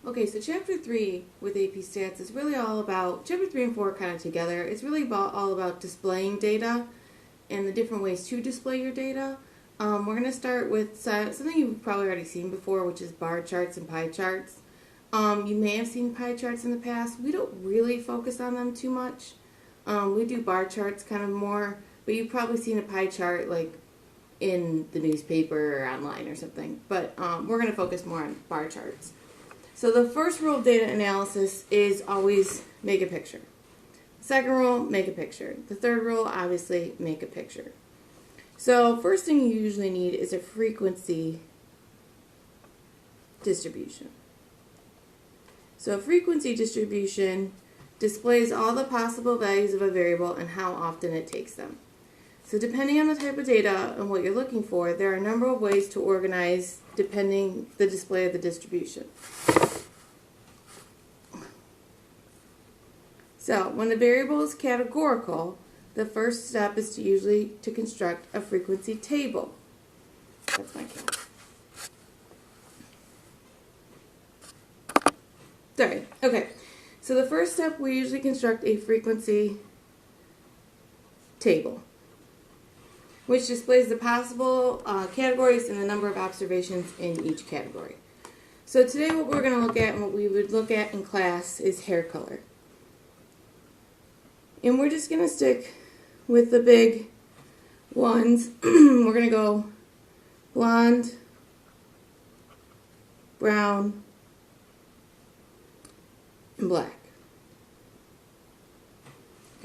Okay, so Chapter 3 with AP Stats is really all about, Chapter 3 and 4 are kind of together. It's really all about displaying data and the different ways to display your data. We're going to start with something you've probably already seen before, which is bar charts and pie charts. You may have seen pie charts in the past. We don't really focus on them too much. We do bar charts kind of more, but you've probably seen a pie chart like in the newspaper or online or something. But we're going to focus more on bar charts. So the first rule of data analysis is always make a picture. Second rule, make a picture. The third rule, obviously, make a picture. So first thing you usually need is a frequency distribution. So a frequency distribution displays all the possible values of a variable and how often it takes them. So depending on the type of data and what you're looking for, there are a number of ways to organize depending the display of the distribution. So when the variable is categorical, the first step is to construct a frequency table. That's my cat. Sorry. Okay. So the first step, we usually construct a frequency table, which displays the possible categories and the number of observations in each category. So today what we're going to look at and what we would look at in class is hair color. And we're just going to stick with the big ones. We're going to go blonde, brown, and black.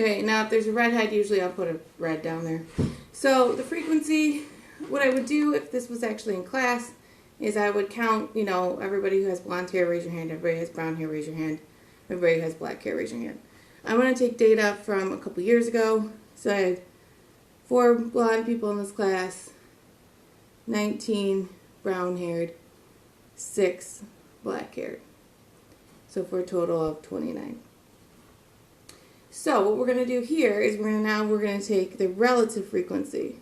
Okay, now if there's a redhead, usually I'll put a red down there. So the frequency, what I would do if this was actually in class, is I would count, everybody who has blonde hair, raise your hand. Everybody who has brown hair, raise your hand. Everybody who has black hair, raise your hand. I'm going to take data from a couple years ago. So I had 4 blonde people in this class, 19 brown-haired, 6 black-haired. So for a total of 29. So what we're going to do here is we're going to take the relative frequency,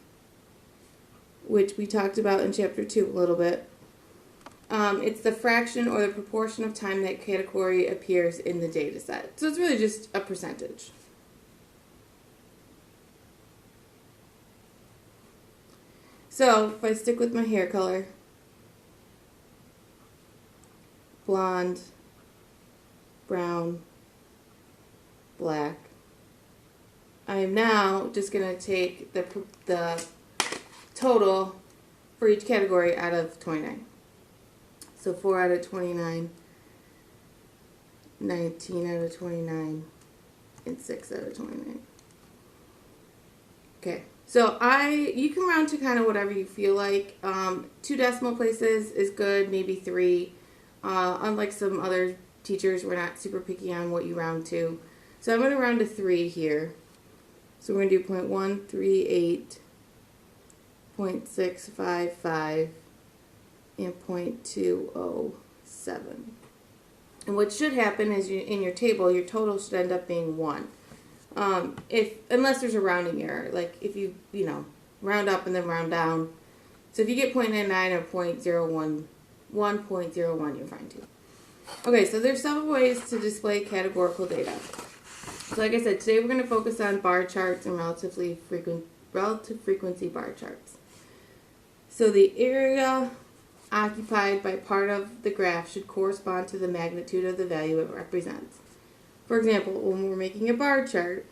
which we talked about in Chapter 2 a little bit. It's the fraction or the proportion of time that category appears in the data set. So it's really just a percentage. So if I stick with my hair color, blonde, brown, black, I am now just going to take the total for each category out of 29. So 4 out of 29, 19 out of 29, and 6 out of 29. Okay, so you can round to kind of whatever you feel like. 2 decimal places is good, maybe 3. Unlike some other teachers, we're not super picky on what you round to. So I'm going to round to 3 here. So we're going to do 0.138, 0.655, and 0.207. And what should happen is in your table, your total should end up being 1. Unless there's a rounding error, like if you round up and then round down. So if you get 0.99 or 0.01, 1.01, you're fine too. Okay, so there's several ways to display categorical data. So like I said, today we're going to focus on bar charts and relative frequency bar charts. So the area occupied by part of the graph should correspond to the magnitude of the value it represents. For example, when we're making a bar chart,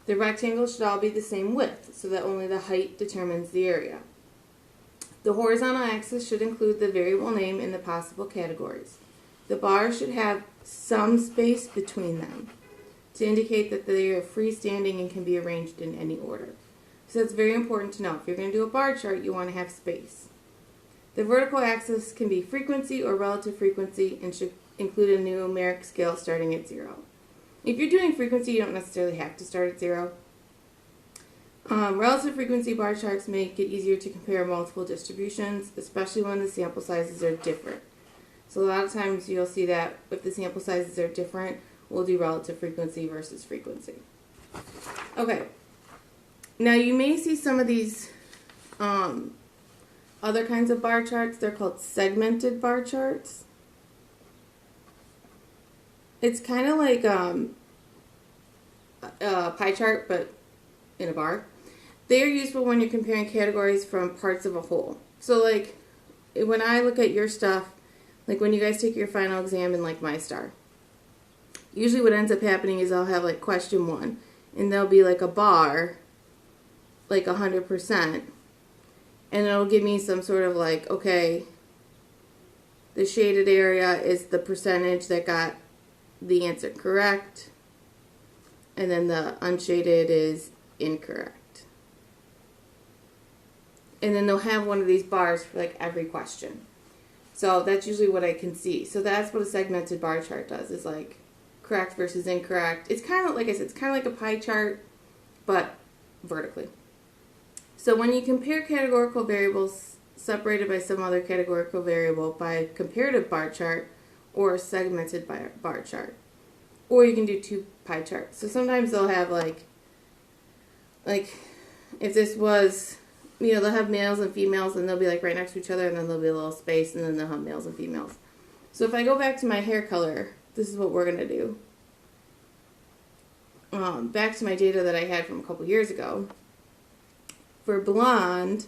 the rectangles should all be the same width so that only the height determines the area. The horizontal axis should include the variable name and the possible categories. The bars should have some space between them to indicate that they are freestanding and can be arranged in any order. So it's very important to know. If you're going to do a bar chart, you want to have space. The vertical axis can be frequency or relative frequency and should include a numeric scale starting at 0. If you're doing frequency, you don't necessarily have to start at 0. Relative frequency bar charts make it easier to compare multiple distributions, especially when the sample sizes are different. So a lot of times you'll see that if the sample sizes are different, we'll do relative frequency versus frequency. Okay. Now you may see some of these other kinds of bar charts. They're called segmented bar charts. It's kind of like a pie chart, but in a bar. They are useful when you're comparing categories from parts of a whole. So, like, when I look at your stuff, like when you guys take your final exam in, like, my star, usually what ends up happening is I'll have, like, question 1, and there'll be, like, a bar, like, 100%, and it'll give me some sort of, like, okay, the shaded area is the percentage that got the answer correct, and then the unshaded is incorrect. And then they'll have one of these bars for like every question. So that's usually what I can see. So that's what a segmented bar chart does, is like correct versus incorrect. It's kind of, like I said, it's kind of like a pie chart, but vertically. So when you compare categorical variables separated by some other categorical variable by a comparative bar chart or a segmented bar chart, or you can do 2 pie charts. So sometimes they'll have like if this was, they'll have males and females, and they'll be like right next to each other, and then there'll be a little space, and then they'll have males and females. So if I go back to my hair color, this is what we're going to do. Back to my data that I had from a couple years ago. For blonde,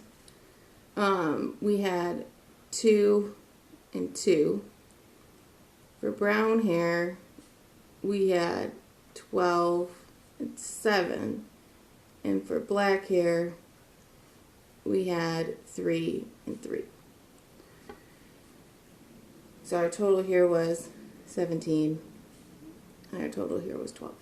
we had 2 and 2. For brown hair, we had 12 and 7. And for black hair, we had 3 and 3. So our total here was 17, and our total here was 12.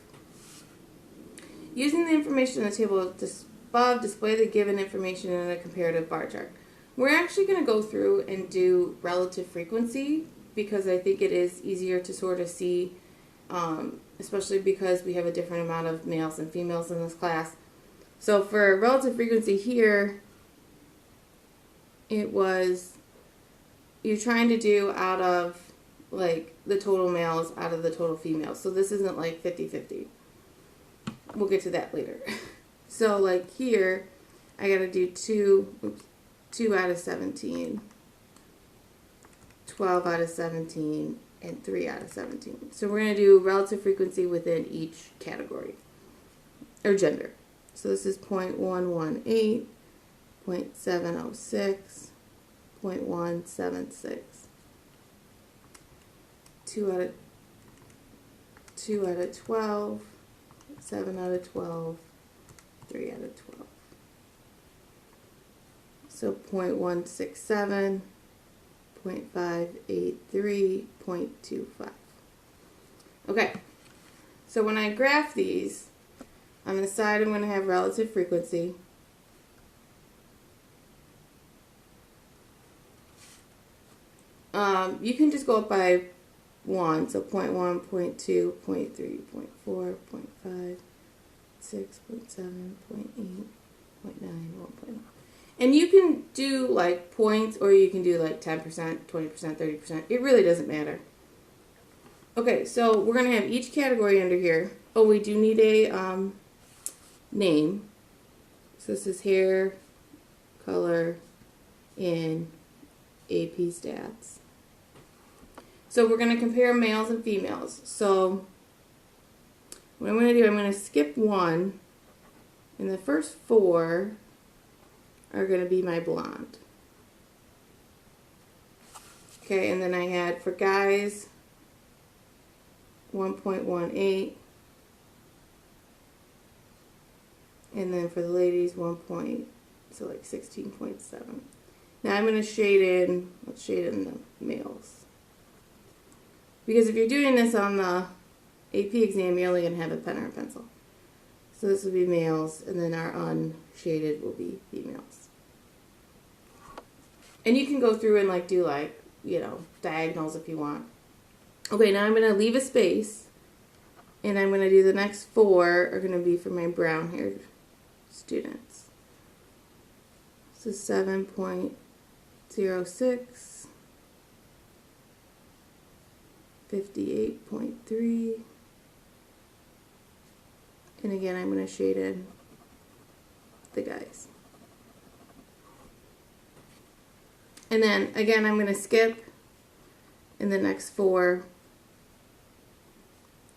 Using the information in the table above, display the given information in a comparative bar chart. We're actually going to go through and do relative frequency, because I think it is easier to sort of see, especially because we have a different amount of males and females in this class. So for relative frequency here, it was, you're trying to do out of like the total males out of the total females. So this isn't like 50-50. We'll get to that later. So like here, I got to do 2 out of 17, 12 out of 17, and 3 out of 17. So we're going to do relative frequency within each category, or gender. So this is 0.118, 0.706, 0.176, 2 out of 12, 7 out of 12, 3 out of 12. So 0.167, 0.583, 0.25. Okay, so when I graph these, on the side I'm going to have relative frequency. You can just go up by 1, so 0.1, 0.2, 0.3, 0.4, 0.5, 6, 0.7, 0.8, 0.9, 1.0. And you can do like points, or you can do like 10%, 20%, 30%. It really doesn't matter. Okay, so we're going to have each category under here. Oh, we do need a name. So this is hair, color, in AP Stats. So we're going to compare males and females. So what I'm going to do, I'm going to skip 1, and the first 4 are going to be my blonde. Okay, and then I had for guys 1.18, and then for the ladies 1. So like 16.7. Now I'm going to shade in, let's shade in the males. Because if you're doing this on the AP exam, you're only going to have a pen or a pencil. So this will be males, and then our unshaded will be females. And you can go through and like do like, diagonals if you want. Okay, now I'm going to leave a space, and I'm going to do the next 4 are going to be for my brown haired students. So 7.06, 58.3, and again I'm going to shade in the guys. And then again I'm going to skip in the next 4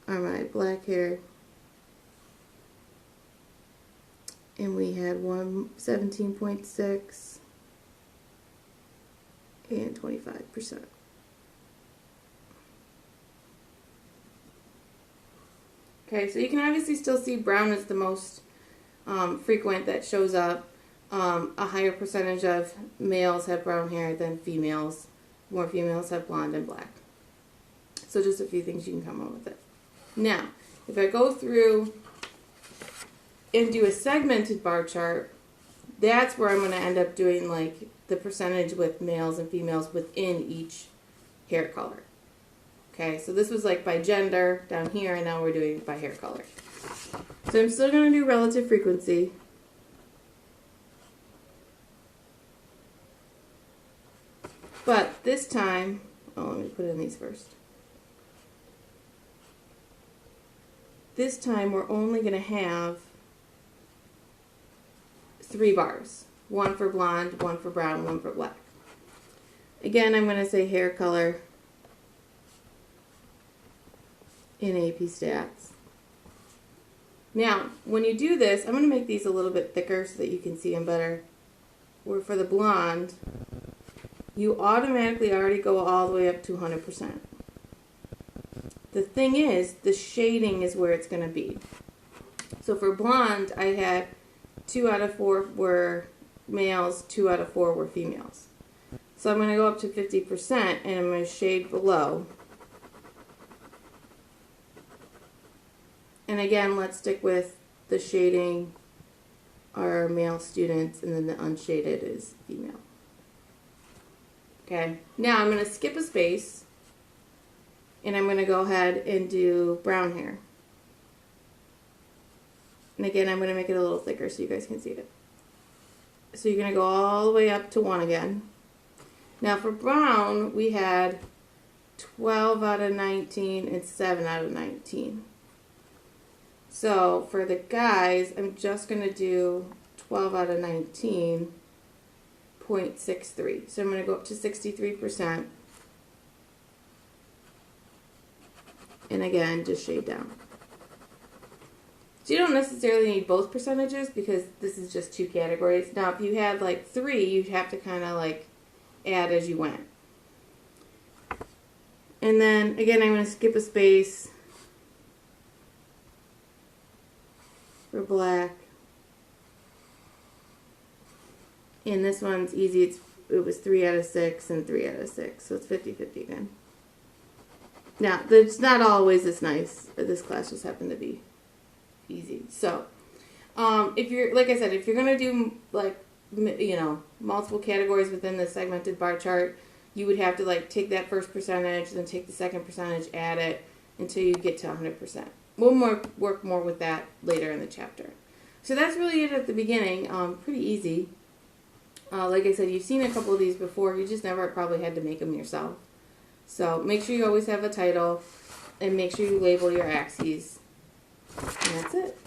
are my black hair. And we had 17.6 and 25%. Okay, so you can obviously still see brown is the most frequent that shows up. A higher percentage of males have brown hair than females. More females have blonde and black. So just a few things you can come up with it. Now, if I go through and do a segmented bar chart, that's where I'm going to end up doing like the percentage with males and females within each hair color. Okay, so this was like by gender down here, and now we're doing it by hair color. So I'm still going to do relative frequency. But this time, let me put in these first. This time we're only going to have 3 bars. One for blonde, one for brown, one for black. Again, I'm going to say hair color in AP Stats. Now, when you do this, I'm going to make these a little bit thicker so that you can see them better. Where for the blonde, you automatically already go all the way up to 100%. The thing is, the shading is where it's going to be. So for blonde, I had 2 out of 4 were males, 2 out of 4 were females. So I'm going to go up to 50% and I'm going to shade below. And again, let's stick with the shading are male students, and then the unshaded is female. Okay, now I'm going to skip a space, and I'm going to go ahead and do brown hair. And again, I'm going to make it a little thicker so you guys can see it. So you're going to go all the way up to 1 again. Now for brown, we had 12 out of 19 and 7 out of 19. So for the guys, I'm just going to do 12 out of 19.63. So I'm going to go up to 63%. And again, just shade down. So you don't necessarily need both percentages because this is just 2 categories. Now, if you had like 3, you'd have to kind of like add as you went. And then, again, I'm going to skip a space for black. And this one's easy. It was 3 out of 6 and 3 out of 6. So it's 50-50 again. Now, it's not always this nice. This class just happened to be easy. So, if you're, like I said, if you're going to do, like, you know, multiple categories within the segmented bar chart, you would have to, like, take that first percentage, then take the second percentage, add it, until you get to 100%. We'll work more with that later in the chapter. So that's really it at the beginning. Pretty easy. Like I said, you've seen a couple of these before. You just never probably had to make them yourself. So make sure you always have a title, and make sure you label your axes. And that's it.